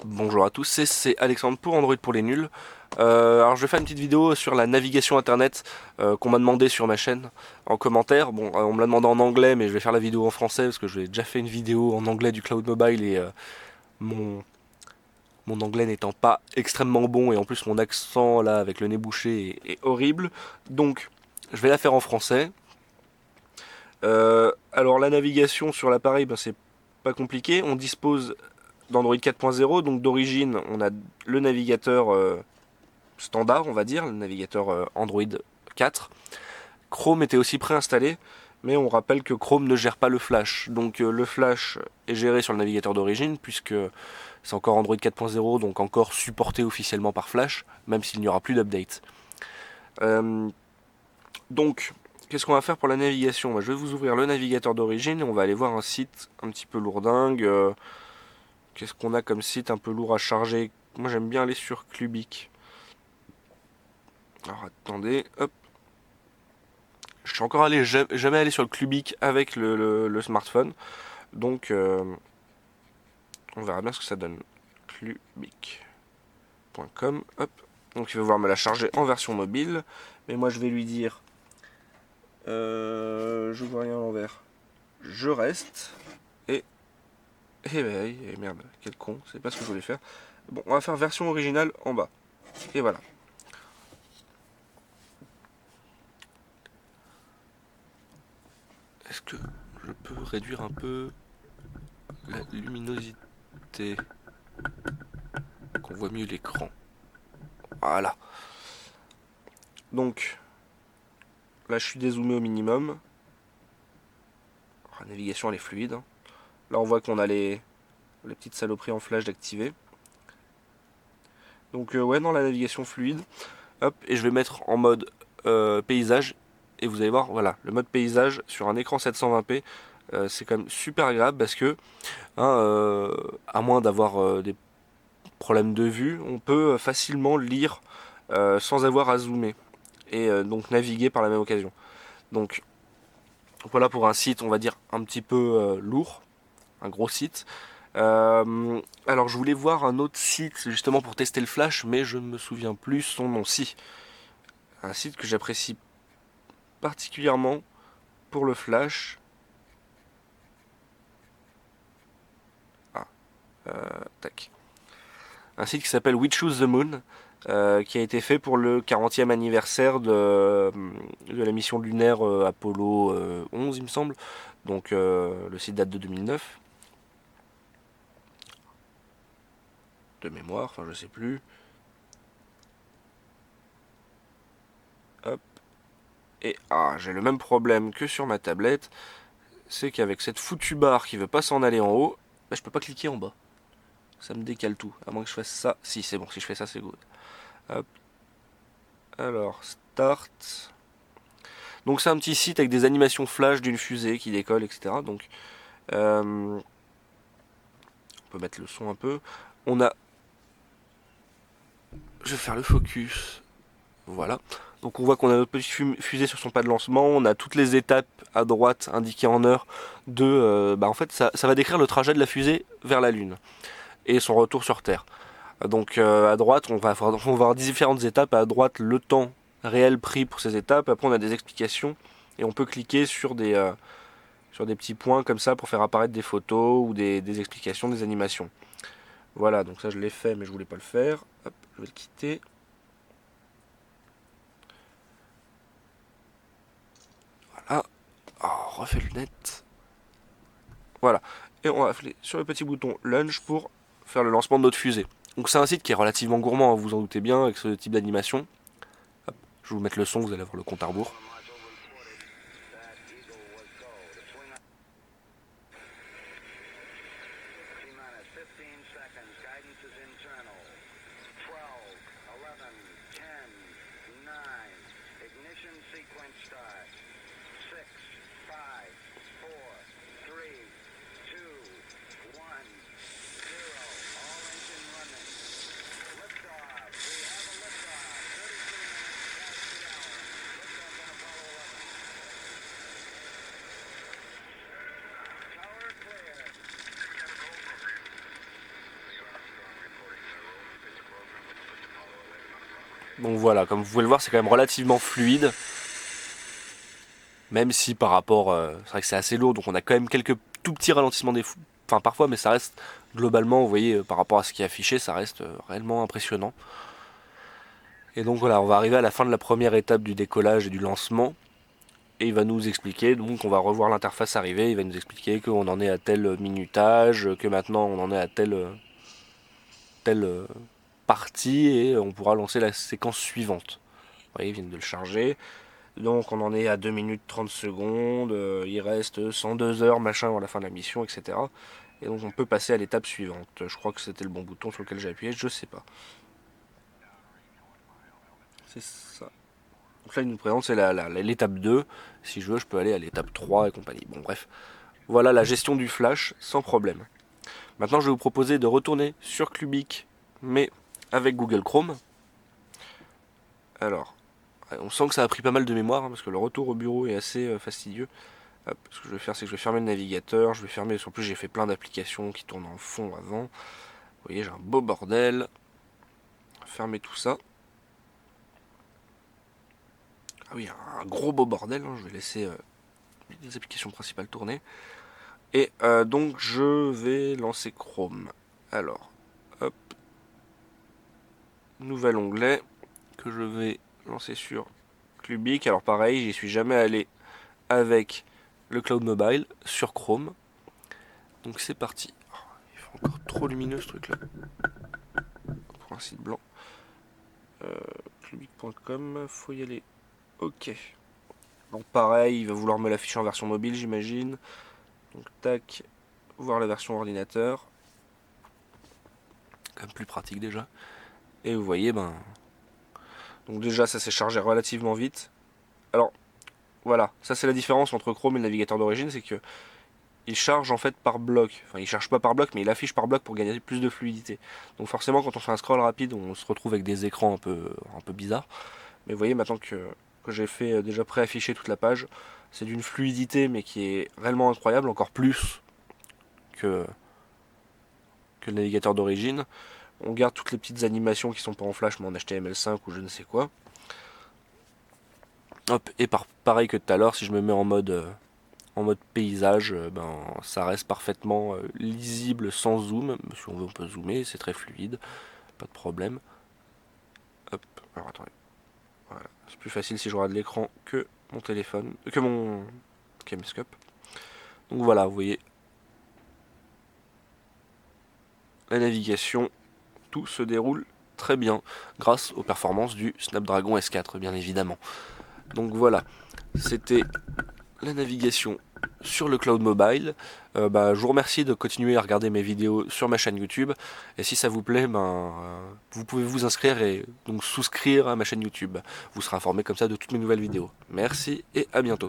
Bonjour à tous, c'est Alexandre pour Android pour les nuls. Alors je vais faire une petite vidéo sur la navigation internet qu'on m'a demandé sur ma chaîne en commentaire. Bon, on me l'a demandé en anglais, mais je vais faire la vidéo en français parce que j'ai déjà fait une vidéo en anglais du Cloud Mobile et mon, mon anglais n'étant pas extrêmement bon et en plus mon accent là avec le nez bouché est horrible. Donc je vais la faire en français. Alors la navigation sur l'appareil, ben, c'est pas compliqué. On dispose d'Android 4.0, donc d'origine on a le navigateur standard, on va dire, le navigateur Android 4. Chrome était aussi préinstallé, mais on rappelle que Chrome ne gère pas le Flash. Donc le Flash est géré sur le navigateur d'origine, puisque c'est encore Android 4.0, donc encore supporté officiellement par Flash, même s'il n'y aura plus d'update. Euh, donc, qu'est-ce qu'on va faire pour la navigation? Je vais vous ouvrir le navigateur d'origine et on va aller voir un site un petit peu lourdingue. Qu'est-ce qu'on a comme site un peu lourd à charger? Moi j'aime bien aller sur Clubic. Alors attendez, hop. Je suis encore jamais allé sur le Clubic avec le smartphone. Donc on verra bien ce que ça donne. Clubic.com. Hop. Donc il va vouloir me la charger en version mobile. Mais moi je vais lui dire je vois rien à l'envers. Je reste. Et. Et merde, quel con, c'est pas ce que je voulais faire. Bon, on va faire version originale en bas. Et voilà. Est-ce que je peux réduire un peu la luminosité, qu'on voit mieux l'écran? Voilà. Donc, là je suis dézoomé au minimum. La navigation elle est fluide. Là on voit qu'on a les petites saloperies en flash d'activer. Donc ouais, non, la navigation fluide. Hop, et je vais mettre en mode paysage. Et vous allez voir, voilà, le mode paysage sur un écran 720p, c'est quand même super agréable parce que, hein, à moins d'avoir des problèmes de vue, on peut facilement lire sans avoir à zoomer. Et donc naviguer par la même occasion. Donc voilà pour un site, on va dire, un petit peu lourd, un gros site. Alors je voulais voir un autre site justement pour tester le flash, mais je ne me souviens plus son nom. Si, un site que j'apprécie particulièrement pour le flash. Ah, tac. Un site qui s'appelle We Choose the Moon, qui a été fait pour le 40e anniversaire de la mission lunaire Apollo 11, il me semble. Donc le site date de 2009, de mémoire, enfin je sais plus. Hop. Et j'ai le même problème que sur ma tablette, c'est qu'avec cette foutue barre qui veut pas s'en aller en haut, je peux pas cliquer en bas. Ça me décale tout. À moins que je fasse ça. Si, c'est bon, si je fais ça, c'est good. Hop. Alors, start. Donc c'est un petit site avec des animations flash d'une fusée qui décolle, etc. Donc on peut mettre le son un peu. On a. Je vais faire le focus. Voilà. Donc on voit qu'on a notre petite fusée sur son pas de lancement. On a toutes les étapes à droite indiquées en heure de. En fait, ça va décrire le trajet de la fusée vers la Lune et son retour sur Terre. Donc à droite, on va avoir différentes étapes. À droite, le temps réel pris pour ces étapes. Après, on a des explications et on peut cliquer sur des petits points comme ça pour faire apparaître des photos ou des explications, des animations. Voilà, donc ça je l'ai fait, mais je voulais pas le faire. Hop, je vais le quitter. Voilà. Refait lunettes. Voilà. Et on va appeler sur le petit bouton Launch pour faire le lancement de notre fusée. Donc c'est un site qui est relativement gourmand, vous vous en doutez bien, avec ce type d'animation. Je vais vous mettre le son, vous allez avoir le compte à rebours. Donc voilà, comme vous pouvez le voir, c'est quand même relativement fluide. Même si par rapport, c'est vrai que c'est assez lourd, donc on a quand même quelques tout petits ralentissements enfin parfois, mais ça reste globalement, vous voyez, par rapport à ce qui est affiché, ça reste réellement impressionnant. Et donc voilà, on va arriver à la fin de la première étape du décollage et du lancement. Et il va nous expliquer, donc on va revoir l'interface arriver, il va nous expliquer qu'on en est à tel minutage, que maintenant on en est à telle partie et on pourra lancer la séquence suivante. Vous voyez, ils viennent de le charger. Donc on en est à 2 minutes 30 secondes, il reste 102 heures machin avant la fin de la mission, etc. Et donc on peut passer à l'étape suivante. Je crois que c'était le bon bouton sur lequel j'ai appuyé, je sais pas. C'est ça. Donc là il nous présente c'est l'étape 2. Si je veux je peux aller à l'étape 3 et compagnie. Bon bref. Voilà la gestion du flash sans problème. Maintenant je vais vous proposer de retourner sur Clubic mais avec Google Chrome. Alors, on sent que ça a pris pas mal de mémoire hein, parce que le retour au bureau est assez fastidieux. Hop, ce que je vais faire, c'est que je vais fermer le navigateur, je vais fermer, en plus j'ai fait plein d'applications qui tournent en fond avant. Vous voyez, j'ai un beau bordel. Fermer tout ça. Ah oui, un gros beau bordel, hein. Je vais laisser les applications principales tourner. Et donc je vais lancer Chrome. Alors, hop, nouvel onglet que je vais lancer sur Clubic. Alors pareil, j'y suis jamais allé avec le Cloud Mobile sur Chrome. Donc c'est parti. Oh, il fait encore trop lumineux ce truc là. Pour un site blanc. Clubic.com, faut y aller. Ok. Donc pareil, il va vouloir me l'afficher en version mobile j'imagine. Donc tac, voir la version ordinateur. Quand même plus pratique déjà. Et vous voyez, ben... Donc déjà ça s'est chargé relativement vite. Alors, voilà, ça c'est la différence entre Chrome et le navigateur d'origine, c'est que il charge en fait par bloc. Enfin, il charge pas par bloc, mais il affiche par bloc pour gagner plus de fluidité. Donc forcément, quand on fait un scroll rapide, on se retrouve avec des écrans un peu bizarres. Mais vous voyez, maintenant que j'ai fait déjà préafficher toute la page, c'est d'une fluidité, mais qui est réellement incroyable, encore plus que, que le navigateur d'origine. On garde toutes les petites animations qui sont pas en flash, mais en HTML5 ou je ne sais quoi. Hop, et pareil que tout à l'heure, si je me mets en mode paysage, ben, ça reste parfaitement lisible sans zoom. Si on veut, on peut zoomer, c'est très fluide, pas de problème. Hop, alors attendez. Voilà. C'est plus facile si je regarde l'écran que mon téléphone, que mon camscope. Donc voilà, vous voyez la navigation, tout se déroule très bien grâce aux performances du Snapdragon S4 bien évidemment. Donc voilà, c'était la navigation sur le cloud mobile. Je vous remercie de continuer à regarder mes vidéos sur ma chaîne YouTube. Et si ça vous plaît, vous pouvez vous inscrire et donc souscrire à ma chaîne YouTube. Vous serez informé comme ça de toutes mes nouvelles vidéos. Merci et à bientôt.